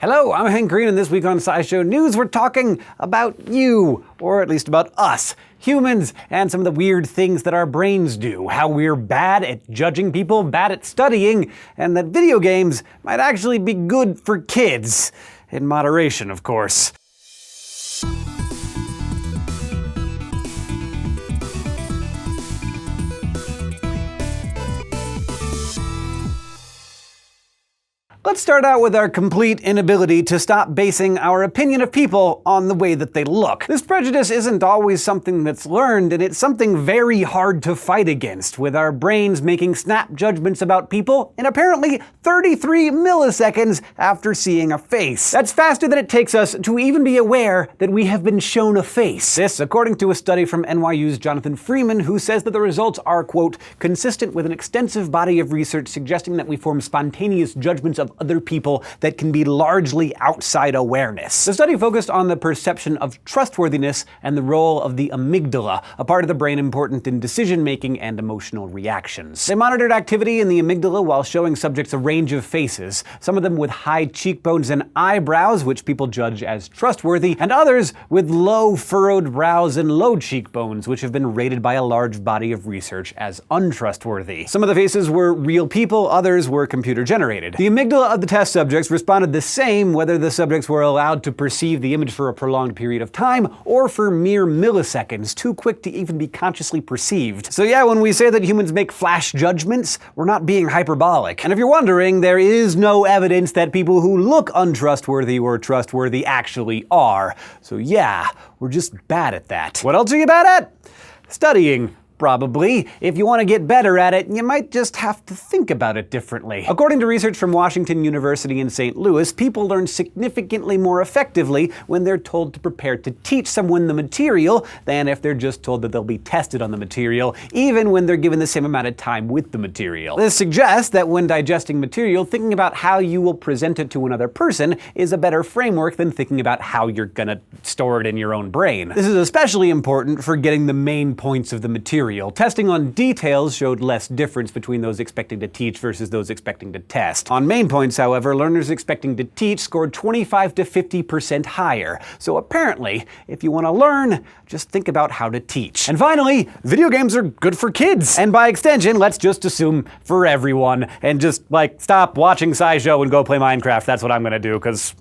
Hello, I'm Hank Green, and this week on SciShow News, we're talking about you, or at least about us, humans, and some of the weird things that our brains do, how we're bad at judging people, bad at studying, and that video games might actually be good for kids. In moderation, of course. Let's start out with our complete inability to stop basing our opinion of people on the way that they look. This prejudice isn't always something that's learned, and it's something very hard to fight against, with our brains making snap judgments about people in apparently 33 milliseconds after seeing a face. That's faster than it takes us to even be aware that we have been shown a face. This, according to a study from NYU's Jonathan Freeman, who says that the results are, quote, consistent with an extensive body of research suggesting that we form spontaneous judgments of other people that can be largely outside awareness. The study focused on the perception of trustworthiness and the role of the amygdala, a part of the brain important in decision-making and emotional reactions. They monitored activity in the amygdala while showing subjects a range of faces, some of them with high cheekbones and eyebrows, which people judge as trustworthy, and others with low furrowed brows and low cheekbones, which have been rated by a large body of research as untrustworthy. Some of the faces were real people, others were computer-generated. The amygdala of the test subjects responded the same whether the subjects were allowed to perceive the image for a prolonged period of time or for mere milliseconds, too quick to even be consciously perceived. So yeah, when we say that humans make flash judgments, we're not being hyperbolic. And if you're wondering, there is no evidence that people who look untrustworthy or trustworthy actually are. So yeah, we're just bad at that. What else are you bad at? Studying. Probably. If you want to get better at it, you might just have to think about it differently. According to research from Washington University in St. Louis, people learn significantly more effectively when they're told to prepare to teach someone the material than if they're just told that they'll be tested on the material, even when they're given the same amount of time with the material. This suggests that when digesting material, thinking about how you will present it to another person is a better framework than thinking about how you're gonna store it in your own brain. This is especially important for getting the main points of the material. Testing on details showed less difference between those expecting to teach versus those expecting to test. On main points, however, learners expecting to teach scored 25 to 50% higher. So apparently, if you want to learn, just think about how to teach. And finally, video games are good for kids. And by extension, let's just assume for everyone, and just stop watching SciShow and go play Minecraft. That's what I'm gonna do, because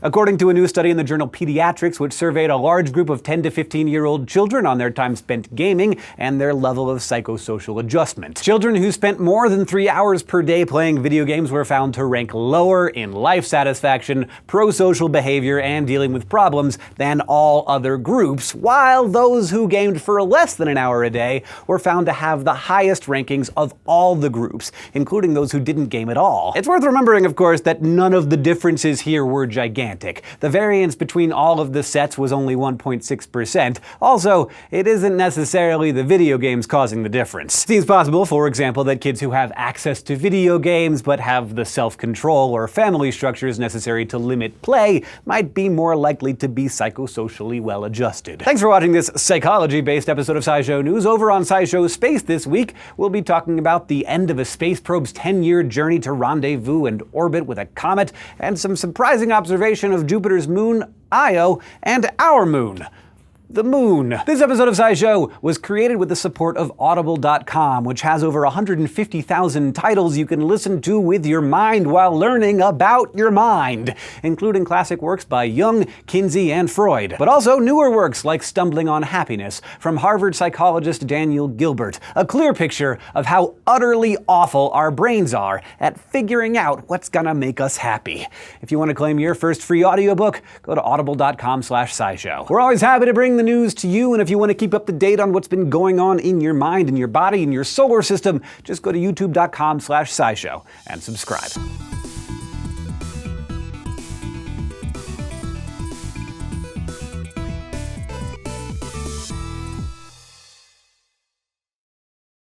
according to a new study in the journal Pediatrics, which surveyed a large group of 10 to 15-year-old children on their time spent gaming and their level of psychosocial adjustment. Children who spent more than 3 hours per day playing video games were found to rank lower in life satisfaction, pro-social behavior, and dealing with problems than all other groups, while those who gamed for less than an hour a day were found to have the highest rankings of all the groups, including those who didn't game at all. It's worth remembering, of course, that none of the differences here were gigantic. The variance between all of the sets was only 1.6%. Also, it isn't necessarily the video games causing the difference. It seems possible, for example, that kids who have access to video games but have the self-control or family structures necessary to limit play might be more likely to be psychosocially well-adjusted. Thanks for watching this psychology-based episode of SciShow News. Over on SciShow Space this week, we'll be talking about the end of a space probe's 10-year journey to rendezvous and orbit with a comet, and some surprising observations of Jupiter's moon, Io, and our moon, the moon. This episode of SciShow was created with the support of Audible.com, which has over 150,000 titles you can listen to with your mind while learning about your mind, including classic works by Jung, Kinsey, and Freud, but also newer works like Stumbling on Happiness from Harvard psychologist Daniel Gilbert, a clear picture of how utterly awful our brains are at figuring out what's gonna make us happy. If you want to claim your first free audiobook, go to audible.com/scishow. We're always happy to bring the news to you, and if you want to keep up to date on what's been going on in your mind, in your body, in your solar system, just go to youtube.com/scishow and subscribe.